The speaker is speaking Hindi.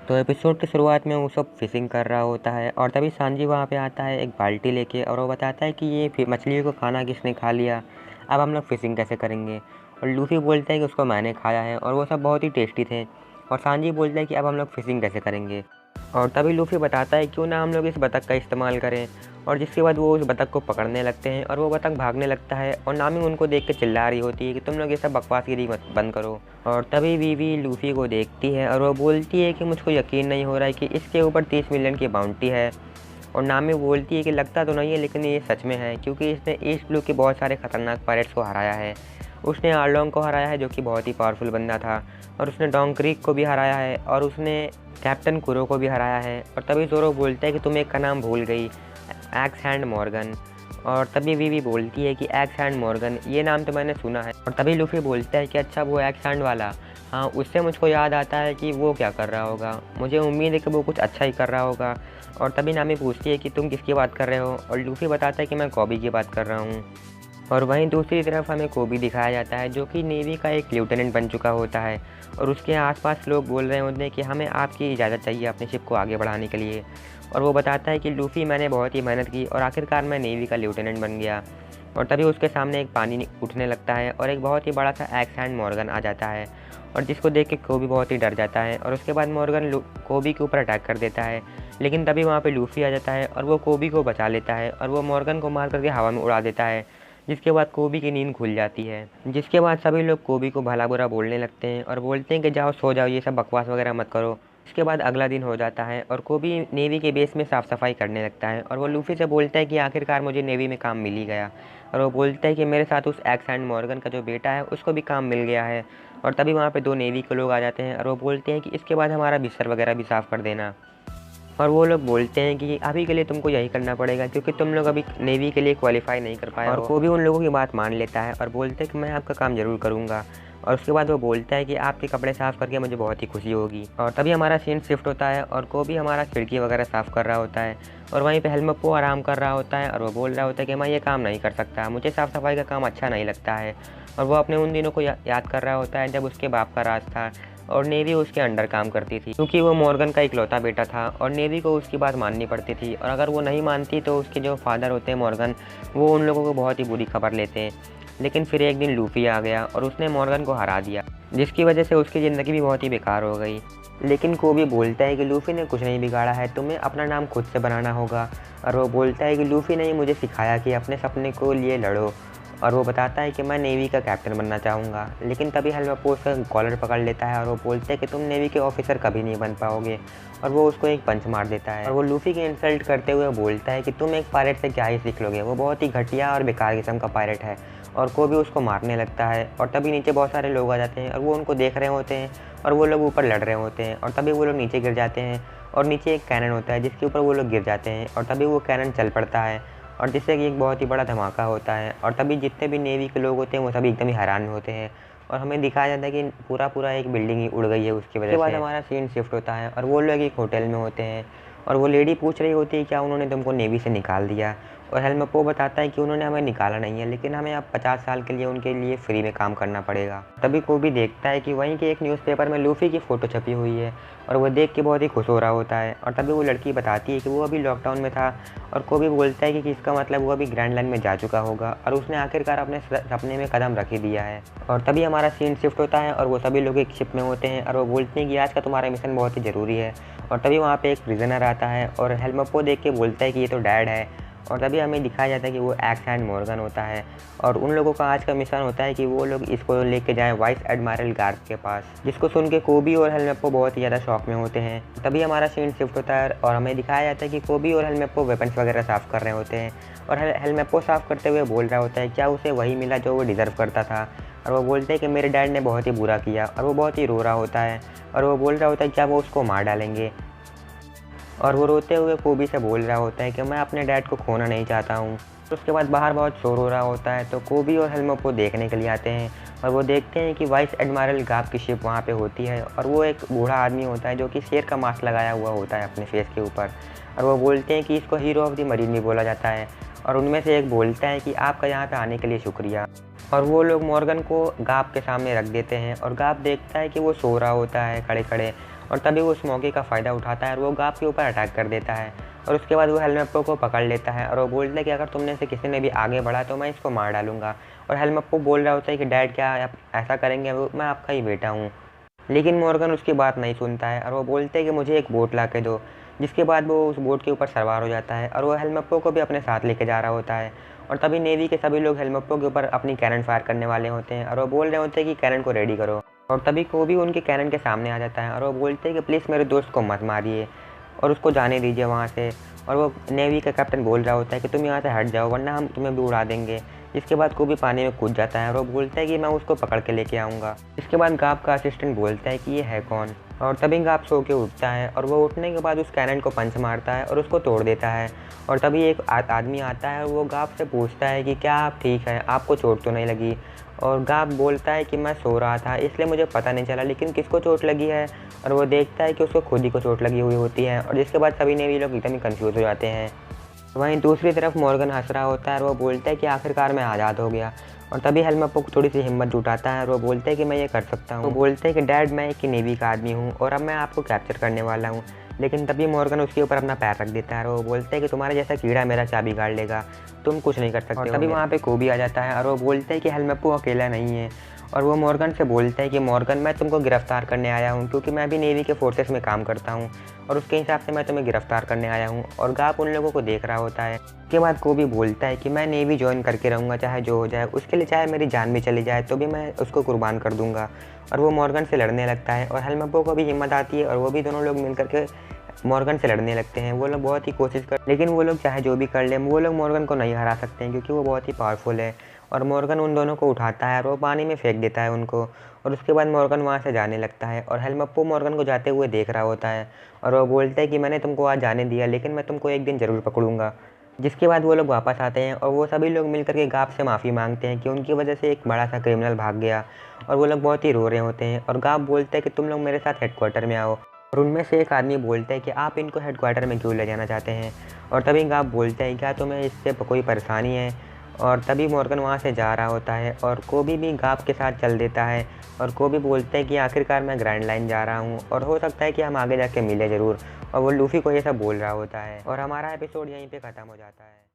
तो एपिसोड की शुरुआत में वो सब फिशिंग कर रहा होता है और तभी सांजी वहाँ पे आता है एक बाल्टी लेके और वो बताता है कि ये मछलियों को खाना किसने खा लिया, अब हम लोग फिशिंग कैसे करेंगे। और लूफी बोलता है कि उसको मैंने खाया है और वो सब बहुत ही टेस्टी थे। और सांजी बोलता है कि अब हम लोग फिशिंग कैसे करेंगे। और तभी लूफी बताता है क्यों ना हम लोग इस बतख का इस्तेमाल करें। और जिसके बाद वो उस बतख को पकड़ने लगते हैं और वो बतख भागने लगता है और नामी उनको देख के चिल्ला रही होती है कि तुम लोग ये सब बकवासगिरी मत बंद करो। और तभी वीवी लूफी को देखती है और वो बोलती है कि मुझको यकीन नहीं हो रहा है कि इसके ऊपर 30 मिलियन की बाउंटी है। और नामी बोलती है कि लगता तो नहीं है लेकिन ये सच में है, क्योंकि इसने ईस्ट ब्लू के बहुत सारे खतरनाक पायरेट्स को हराया है। उसने आर्लोंग को हराया है जो कि बहुत ही पावरफुल बंदा था, और उसने डोंग क्रीक को भी हराया है, और उसने कैप्टन कुरो को भी हराया है। और तभी जोरो बोलता है कि तुम एक का नाम भूल गई, एक्स हैंड मॉर्गन। और तभी वीवी बोलती है कि एक्स हैंड मॉर्गन, ये नाम तो मैंने सुना है। और तभी लूफी बोलता है कि अच्छा वो एक्स हैंड वाला, हाँ उससे मुझको याद आता है कि वो क्या कर रहा होगा, मुझे उम्मीद है कि वो कुछ अच्छा ही कर रहा होगा। और तभी नामी पूछती है कि तुम किसकी बात कर रहे हो, और लूफी बताता है कि मैं कॉबी की बात कर रहा हूँ। और वहीं दूसरी तरफ हमें कोबी दिखाया जाता है जो कि नेवी का एक लेफ्टिनेंट बन चुका होता है, और उसके आसपास लोग बोल रहे होते हैं कि हमें आपकी इजाज़त चाहिए अपने शिप को आगे बढ़ाने के लिए। और वो बताता है कि लूफी मैंने बहुत ही मेहनत की और आखिरकार मैं नेवी का लेफ्टिनेंट बन गया। और तभी उसके सामने एक पानी उठने लगता है और एक बहुत ही बड़ा सा एक्स हैंड मॉर्गन आ जाता है, और जिसको देख के कोबी बहुत ही डर जाता है। और उसके बाद मॉर्गन कोबी के ऊपर अटैक कर देता है, लेकिन तभी वहाँ पे लूफी आ जाता है और वो कोबी को बचा लेता है और वो मॉर्गन को मार करके हवा में उड़ा देता है, जिसके बाद कोबी की नींद खुल जाती है। जिसके बाद सभी लोग कोबी को भला बुरा बोलने लगते हैं और बोलते हैं कि जाओ सो जाओ, ये सब बकवास वगैरह मत करो। इसके बाद अगला दिन हो जाता है और कोबी नेवी के बेस में साफ़ सफाई करने लगता है, और वो लूफी से बोलता है कि आखिरकार मुझे नेवी में काम मिल ही गया। और वो बोलता है कि मेरे साथ उस एक्स हैंड मॉर्गन का जो बेटा है उसको भी काम मिल गया है। और तभी वहाँ पे 2 नेवी के लोग आ जाते हैं और वो बोलते हैं कि इसके बाद हमारा बिस्तर वगैरह भी साफ़ कर देना। और वो लोग बोलते हैं कि अभी के लिए तुमको यही करना पड़ेगा क्योंकि तुम लोग अभी नेवी के लिए क्वालिफाई नहीं कर पाए। और वो भी उन लोगों की बात मान लेता है और बोलते हैं कि मैं आपका काम ज़रूर करूँगा। और उसके बाद वो बोलता है कि आपके कपड़े साफ़ करके मुझे बहुत ही खुशी होगी। और तभी हमारा सीन शिफ्ट होता है और को भी हमारा खिड़की वगैरह साफ़ कर रहा होता है, और वहीं पे हेलमेपो आराम कर रहा होता है और वो बोल रहा होता है कि मैं ये काम नहीं कर सकता, मुझे साफ़ सफाई का काम अच्छा नहीं लगता है। और वो अपने उन दिनों को याद कर रहा होता है जब उसके बाप का राज था और नेवी उसके अंडर काम करती थी, क्योंकि वो मॉर्गन का इकलौता बेटा था और नेवी को उसकी बात माननी पड़ती थी। और अगर वो नहीं मानती तो उसके जो फादर होते हैं मॉर्गन, वो उन लोगों को बहुत ही बुरी खबर लेते हैं। लेकिन फिर एक दिन लूफी आ गया और उसने मॉर्गन को हरा दिया, जिसकी वजह से उसकी ज़िंदगी भी बहुत ही बेकार हो गई। लेकिन कोबी बोलता है कि लूफी ने कुछ नहीं बिगाड़ा है, तुम्हें अपना नाम खुद से बनाना होगा। और वो बोलता है कि लूफी ने मुझे सिखाया कि अपने सपने को लिए लड़ो। और वो बताता है कि मैं नेवी का कैप्टन बनना चाहूँगा। लेकिन तभी हेलमेपो उसका कॉलर पकड़ लेता है और वो बोलते हैं कि तुम नेवी के ऑफिसर कभी नहीं बन पाओगे, और वो उसको एक पंच मार देता है। और वो लूफी की इंसल्ट करते हुए बोलता है कि तुम एक पायरेट से क्या ही सीख लोगे, वो बहुत ही घटिया और बेकार किस्म का पायरेट है। और को भी उसको मारने लगता है। और तभी नीचे बहुत सारे लोग आ जाते हैं और वो उनको देख रहे होते हैं, और वो लोग ऊपर लड़ रहे होते हैं। और तभी वो लोग नीचे गिर जाते हैं, और नीचे एक कैनन होता है जिसके ऊपर वो लोग गिर जाते हैं, और तभी वो कैनन चल पड़ता है, और जिससे कि एक बहुत ही बड़ा धमाका होता है। और तभी जितने भी नेवी के लोग होते हैं वो सभी एकदम ही हैरान होते हैं, और हमें दिखाया जाता है कि पूरा एक बिल्डिंग ही उड़ गई है उसकी वजह से। उसके बाद हमारा सीन शिफ्ट होता है और वो लोग एक होटल में होते हैं, और वो लेडी पूछ रही होती है क्या उन्होंने तुमको नेवी से निकाल दिया। और हेलमेपो बताता है कि उन्होंने हमें निकाला नहीं है, लेकिन हमें अब 50 साल के लिए उनके लिए फ्री में काम करना पड़ेगा। तभी कोबी देखता है कि वहीं के एक न्यूज़पेपर में लूफी की फ़ोटो छपी हुई है, और वो देख के बहुत ही खुश हो रहा होता है। और तभी वो लड़की बताती है कि वो अभी लॉकडाउन में था, और कोबी बोलता है कि इसका मतलब वो अभी ग्रैंड लाइन में जा चुका होगा, और उसने आखिरकार अपने सपने में कदम रख ही दिया है। और तभी हमारा सीन शिफ्ट होता है और वो सभी लोग एक शिप में होते हैं, और वो बोलते हैं कि आज का तुम्हारा मिशन बहुत ही ज़रूरी है। और तभी वहाँ पे एक प्रिजनर आता है और हेलमेपो देख के बोलता है कि ये तो डैड है। और तभी हमें दिखाया जाता है कि वो एक्स हैंड मॉर्गन होता है, और उन लोगों का आज का मिशन होता है कि वो लोग इसको लेके जाएं वाइस एडमिरल गार्ग के पास, जिसको सुन के कोबी और हेलमेपो बहुत ही ज़्यादा शॉक में होते हैं। तभी हमारा सीन शिफ्ट होता है और हमें दिखाया जाता है कि कोबी और हेलमेपो वेपन्स वगैरह साफ़ कर रहे होते हैं, और हेलमेपो साफ़ करते हुए बोल रहा होता है क्या उसे वही मिला जो वो डिज़र्व करता था। और वो बोलते हैं कि मेरे डैड ने बहुत ही बुरा किया, और वो बहुत ही रो रहा होता है, और वो बोल रहा होता है क्या वो उसको मार डालेंगे। और वो रोते हुए कोबी से बोल रहा होता है कि मैं अपने डैड को खोना नहीं चाहता हूँ। तो उसके बाद बाहर बहुत शोर हो रहा होता है, तो कोबी और हेलमेपो देखने के लिए आते हैं, और वो देखते हैं कि वाइस एडमिरल गार्ग की शिप वहाँ पे होती है, और वो एक बूढ़ा आदमी होता है जो कि शेर का मास्क लगाया हुआ होता है अपने फेस के ऊपर। और वो बोलते हैं कि इसको हीरो ऑफ द मरीन भी बोला जाता है। और उनमें से एक बोलता है कि आपका यहाँ पे आने के लिए शुक्रिया। और वो लोग मॉर्गन को गाप के सामने रख देते हैं और गाप देखता है कि वो सो रहा होता है खड़े खड़े, और तभी वो उस मौके का फ़ायदा उठाता है और वो गाप के ऊपर अटैक कर देता है। और उसके बाद वो हेलमेप्पो को पकड़ लेता है और वो बोलता है कि अगर तुमने से किसी ने भी आगे बढ़ा तो मैं इसको मार डालूंगा। और हेलमेप्पो बोल रहा होता है कि डैड क्या आप ऐसा करेंगे, मैं आपका ही बेटा हूँ। लेकिन मॉर्गन उसकी बात नहीं सुनता है और वो बोलते हैं कि मुझे एक बोट ला के दो। जिसके बाद वो उस बोट के ऊपर सवार हो जाता है और वो हेलमेप्पो को भी अपने साथ लेके जा रहा होता है। और तभी नेवी के सभी लोग हेलमेप्पो के ऊपर अपनी कैनन फायर करने वाले होते हैं और वो बोल रहे होते हैं कि कैनन को रेडी करो। और तभी कोबी उनके कैनन के सामने आ जाता है और वो बोलते हैं कि प्लीज़ मेरे दोस्त को मत मारिए और उसको जाने दीजिए वहाँ से। और वो नेवी का कैप्टन बोल रहा होता है कि तुम यहाँ से हट जाओ वरना हम तुम्हें भी उड़ा देंगे। इसके बाद कोबी पानी में कूद जाता है और वो बोलता है कि मैं उसको पकड़ के लेके आऊँगा। इसके बाद गाप का असिस्टेंट बोलता है कि ये है कौन। और तभी गाप सो के उठता है और वो उठने के बाद उस कैनन को पंच मारता है और उसको तोड़ देता है। और तभी एक आदमी आता है और वो गाप से पूछता है कि क्या आप ठीक हैं, आपको चोट तो नहीं लगी। और गाप बोलता है कि मैं सो रहा था इसलिए मुझे पता नहीं चला, लेकिन किसको चोट लगी है। और वो देखता है कि उसको खुद ही को चोट लगी हुई होती है। और जिसके बाद सभी नेवी लोग एकदम ही कन्फ्यूज़ हो जाते हैं। वहीं दूसरी तरफ मॉर्गन हंस रहा होता है और वो बोलता है कि आखिरकार मैं आज़ाद हो गया। और तभी हेलमेप्पो को थोड़ी सी हिम्मत जुटाता है और वो बोलता है कि मैं ये कर सकता हूँ। वो बोलते हैं कि डैड मैं एक नेवी का आदमी हूँ और अब मैं आपको कैप्चर करने वाला हूँ। लेकिन तभी मॉर्गन उसके ऊपर अपना पैर रख देता है और वो बोलता है कि तुम्हारे जैसा कीड़ा मेरा चाबी गाड़ लेगा, तुम कुछ नहीं कर सकते। और तभी वहाँ पे कोबी आ जाता है और वो बोलता है कि हेलमेप्पो अकेला नहीं है। और वो मॉर्गन से बोलता है कि मॉर्गन मैं तुमको गिरफ्तार करने आया हूँ क्योंकि मैं भी नेवी के फोर्सेस में काम करता हूँ और उसके हिसाब से मैं तुम्हें गिरफ्तार करने आया हूँ। और गाप उन लोगों को देख रहा होता है। उसके बाद कोबी बोलता है कि मैं नेवी ज्वाइन करके रहूँगा चाहे जो हो जाए, उसके लिए चाहे मेरी जान भी चली जाए तो भी मैं उसको कुर्बान कर दूँगा। और वो मॉर्गन से लड़ने लगता है और हेलमेप्पो को भी हिम्मत आती है और वो भी दोनों लोग मिल करके मॉर्गन से लड़ने लगते हैं। वो लोग बहुत ही कोशिश कर, लेकिन वो लोग चाहे जो भी कर लें वो लोग मॉर्गन को नहीं हरा सकते हैं क्योंकि वो बहुत ही पावरफुल है। और मॉर्गन उन दोनों को उठाता है और वो पानी में फेंक देता है उनको। और उसके बाद मॉर्गन वहाँ से जाने लगता है और हेलमेप्पो मॉर्गन को जाते हुए देख रहा होता है और वो बोलता है कि मैंने तुमको आज जाने दिया लेकिन मैं तुमको एक दिन ज़रूर पकड़ूंगा। जिसके बाद वो लोग वापस आते हैं और वो सभी लोग मिलकर के गाप से माफ़ी मांगते हैं कि उनकी वजह से एक बड़ा सा क्रिमिनल भाग गया। और वो लोग बहुत ही रो रहे होते हैं और गाप बोलते हैं कि तुम लोग मेरे साथ हेडक्वार्टर में आओ। और उनमें से एक आदमी बोलता है कि आप इनको हेडक्वार्टर में क्यों ले जाना चाहते हैं। और तभी गाप बोलता है क्या तुम्हें इससे कोई परेशानी है। और तभी मॉर्गन वहाँ से जा रहा होता है और कोबी भी गाप के साथ चल देता है। और कोबी बोलता है कि आखिरकार मैं ग्रैंड लाइन जा रहा हूँ और हो सकता है कि हम आगे जाके मिले ज़रूर। और वो लूफ़ी को ये सब बोल रहा होता है और हमारा एपिसोड यहीं पे ख़त्म हो जाता है।